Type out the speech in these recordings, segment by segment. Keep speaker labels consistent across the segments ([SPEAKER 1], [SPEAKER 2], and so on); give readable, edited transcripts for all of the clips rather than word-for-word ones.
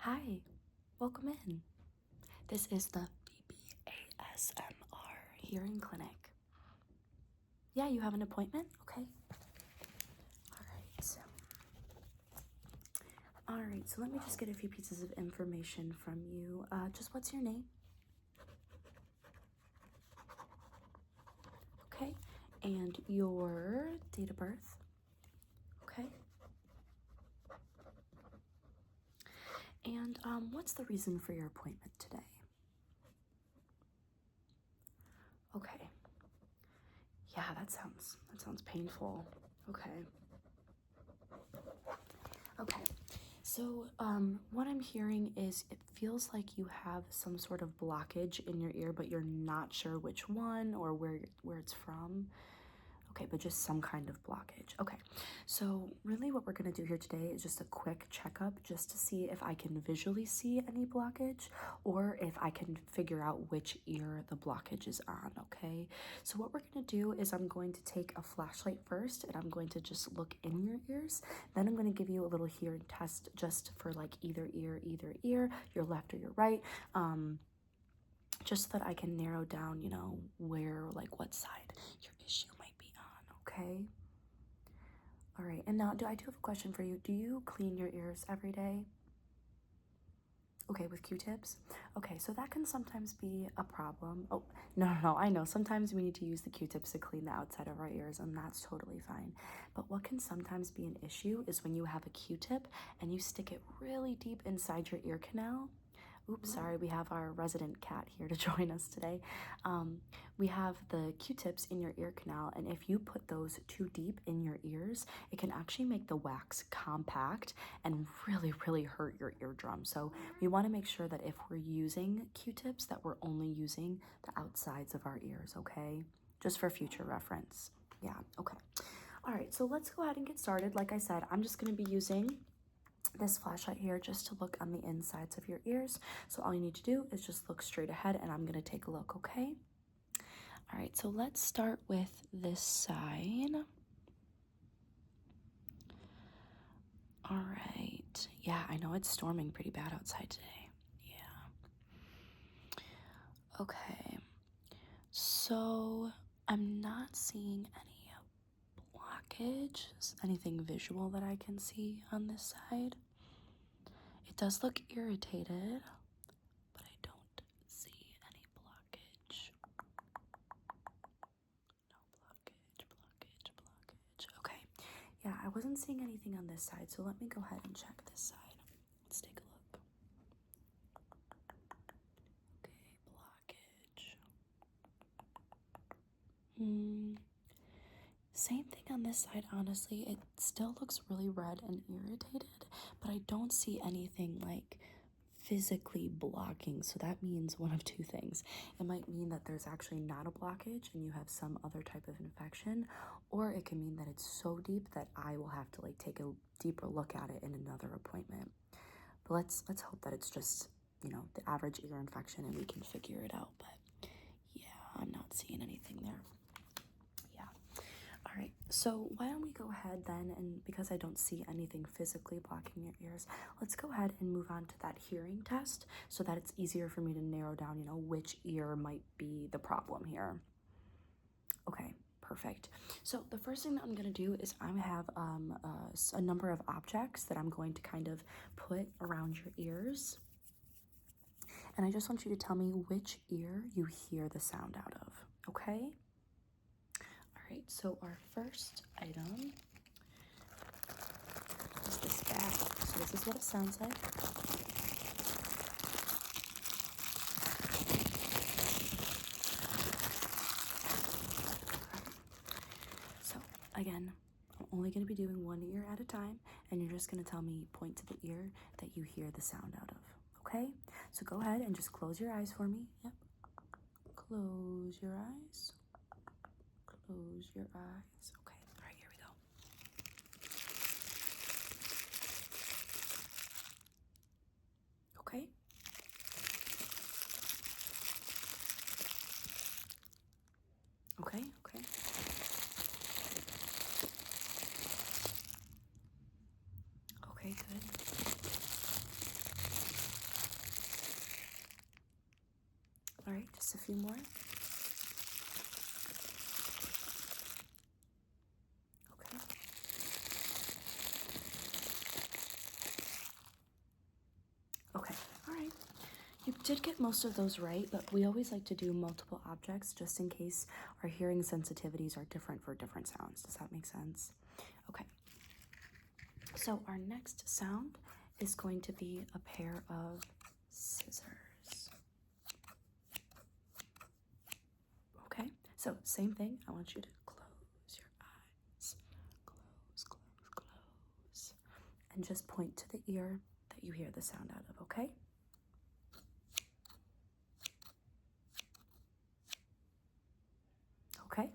[SPEAKER 1] Hi, welcome in. This is the BBASMR hearing clinic. Yeah, you have an appointment? Okay. All right, so let me just get a few pieces of information from you. Just what's your name? Okay. And your date of birth? Okay. And what's the reason for your appointment today? Okay. Yeah, that sounds painful. Okay. Okay. So, what I'm hearing is it feels like you have some sort of blockage in your ear, but you're not sure which one or where it's from. Okay, but just some kind of blockage. Okay, so really what we're gonna do here today is just a quick checkup just to see if I can visually see any blockage or if I can figure out which ear the blockage is on, okay? So what we're gonna do is I'm going to take a flashlight first and I'm going to just look in your ears. Then I'm gonna give you a little hearing test just for like either ear, your left or your right. Just so that I can narrow down, where, like what side your issue might be on, okay? All right, and now I do have a question for you. Do you clean your ears every day? Okay, with Q-tips? Okay, so that can sometimes be a problem. Oh, no, I know. Sometimes we need to use the Q-tips to clean the outside of our ears, and that's totally fine. But what can sometimes be an issue is when you have a Q-tip and you stick it really deep inside your ear canal. Oops, sorry, we have our resident cat here to join us today. We have the Q-tips in your ear canal, and if you put those too deep in your ears, it can actually make the wax compact and really hurt your eardrum. So we want to make sure that if we're using Q-tips, that we're only using the outsides of our ears, okay? Just for future reference. Yeah, okay. All right, so let's go ahead and get started. Like I said, I'm just going to be using this flashlight here just to look on the insides of your ears. So all you need to do is just look straight ahead and I'm going to take a look, okay? All right, so let's start with this side. All right. Yeah, I know it's storming pretty bad outside today. Yeah. Okay. So I'm not seeing any blockage, anything visual that I can see on this side. It does look irritated, but I don't see any blockage. No blockage. Okay. Yeah, I wasn't seeing anything on this side, so let me go ahead and check this side. Let's take a look. Okay, blockage. Same thing on this side, honestly. It still looks really red and irritated, but I don't see anything like physically blocking. So that means one of two things. It might mean that there's actually not a blockage and you have some other type of infection, or it can mean that it's so deep that I will have to like take a deeper look at it in another appointment. But let's hope that it's just, the average ear infection and we can figure it out. But yeah, I'm not seeing anything there. Yeah. All right, so why don't we go ahead then, and because I don't see anything physically blocking your ears, let's go ahead and move on to that hearing test so that it's easier for me to narrow down, which ear might be the problem here. Okay, perfect. So the first thing that I'm gonna do is I have a number of objects that I'm going to kind of put around your ears. And I just want you to tell me which ear you hear the sound out of, okay? All right, so our first item is this bag. So this is what it sounds like. So again, I'm only going to be doing one ear at a time, and you're just going to tell me, point to the ear that you hear the sound out of, okay? So go ahead and just close your eyes for me. Yep. Close your eyes. Close your eyes. Okay, all right, here we go. Okay. Okay. Okay, good. right, just a few more. Okay. Okay, all right. You did get most of those right, but we always like to do multiple objects just in case our hearing sensitivities are different for different sounds. Does that make sense? Okay. So our next sound is going to be a pair of scissors. Okay, so same thing. I want you to close your eyes. Close, close, close. And just point to the ear that you hear the sound out of, okay? Okay?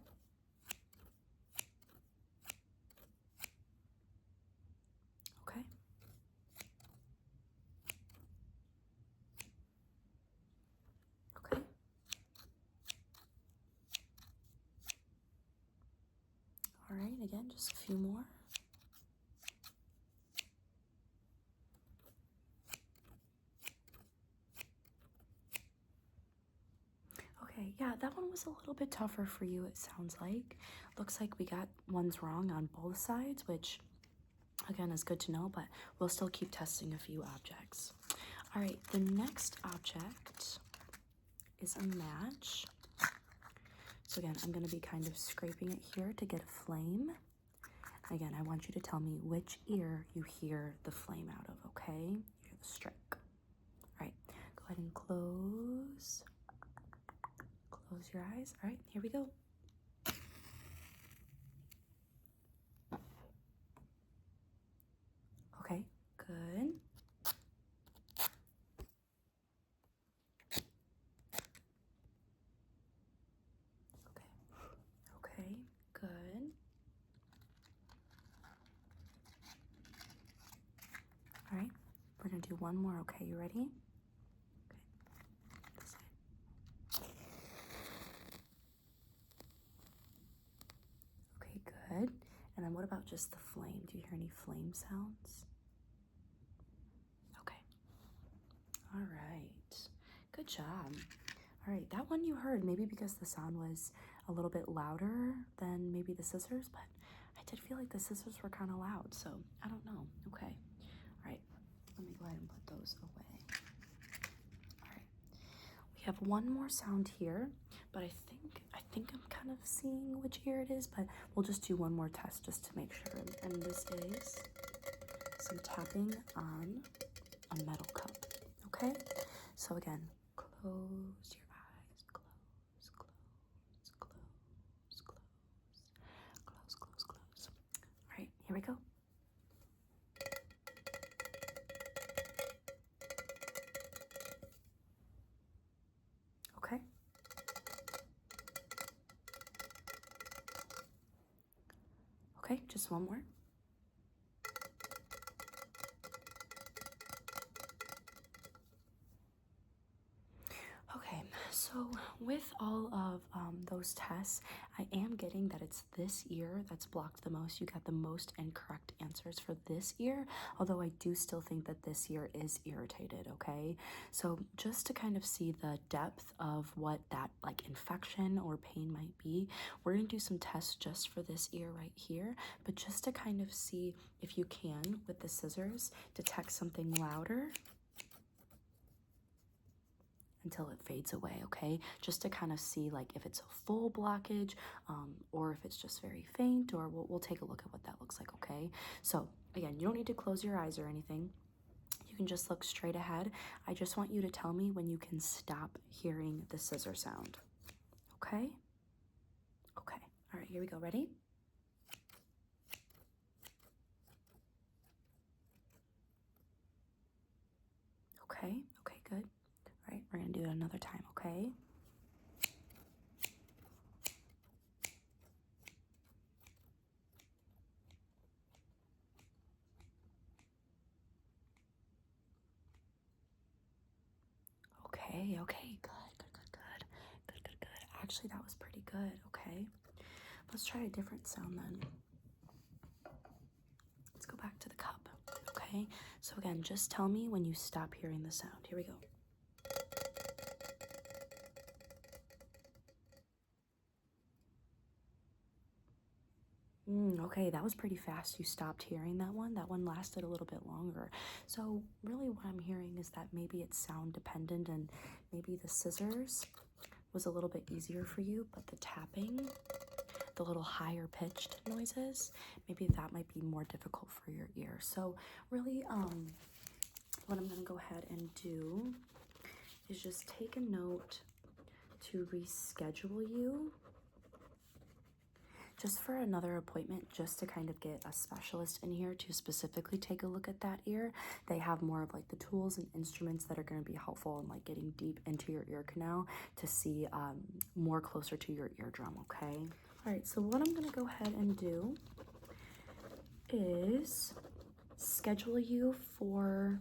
[SPEAKER 1] Okay? Okay? All right, again, just a few more. Okay, yeah, that one was a little bit tougher for you, it sounds like. Looks like we got ones wrong on both sides, which, again, is good to know, but we'll still keep testing a few objects. All right, the next object is a match. So again, I'm going to be kind of scraping it here to get a flame. Again, I want you to tell me which ear you hear the flame out of, okay? You hear the strike. All right, go ahead and close your eyes. All right, here we go. Okay, good. Okay, good. All right, we're gonna do one more, okay? You ready? Okay, this side. Okay, good. And then what about just the flame? Do you hear any flame sounds? Okay. All right. Good job. All right, that one you heard, maybe because the sound was a little bit louder than maybe the scissors, but I did feel like the scissors were kind of loud, so I don't know. Okay. All right, let me go ahead and put those away. All right. We have one more sound here, but I think I'm kind of seeing which ear it is, but we'll just do one more test just to make sure. And this is some tapping on a metal cup. Okay? So again, close your eyes. Close, close, close, close, close, close. All right, here we go. Okay. Okay, just one more. Okay, so with all of those tests, I am getting that it's this ear that's blocked the most. You got the most incorrect answers for this ear, although I do still think that this ear is irritated, okay? So just to kind of see the depth of what that like infection or pain might be, we're gonna do some tests just for this ear right here, but just to kind of see if you can, with the scissors, detect something louder until it fades away, okay? Just to kind of see like if it's a full blockage or if it's just very faint, or we'll take a look at what that looks like, okay? So again, you don't need to close your eyes or anything. You can just look straight ahead. I just want you to tell me when you can stop hearing the scissor sound, okay? Okay, all right, here we go, ready? Okay, okay, good. All right, we're gonna do it another time, okay? Okay, okay, good, good, good, good, good, good, good. Actually, that was pretty good, okay? Let's try a different sound then. Let's go back to the cup, okay? So again, just tell me when you stop hearing the sound. Here we go. Okay, that was pretty fast. You stopped hearing that one. That one lasted a little bit longer. So really what I'm hearing is that maybe it's sound dependent and maybe the scissors was a little bit easier for you, but the tapping, the little higher pitched noises, maybe that might be more difficult for your ear. So really, what I'm gonna go ahead and do is just take a note to reschedule you just for another appointment, just to kind of get a specialist in here to specifically take a look at that ear. They have more of like the tools and instruments that are going to be helpful in like getting deep into your ear canal to see more closer to your eardrum. Okay. All right, so what I'm going to go ahead and do is schedule you for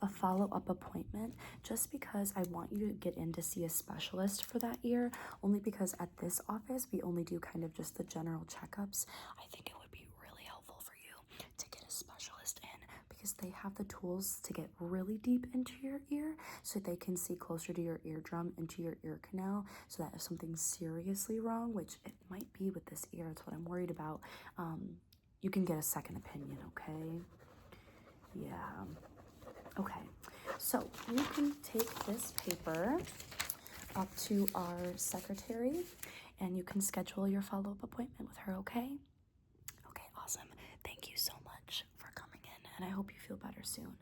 [SPEAKER 1] a follow-up appointment, just because I want you to get in to see a specialist for that ear, only because at this office we only do kind of just the general checkups. I think it would be really helpful for you to get a specialist in, because they have the tools to get really deep into your ear so they can see closer to your eardrum, into your ear canal, so that if something's seriously wrong, which it might be with this ear, it's what I'm worried about, you can get a second opinion. Okay. Yeah. Okay, so you can take this paper up to our secretary and you can schedule your follow-up appointment with her. Okay. Okay, awesome. Thank you so much for coming in, and I hope you feel better soon.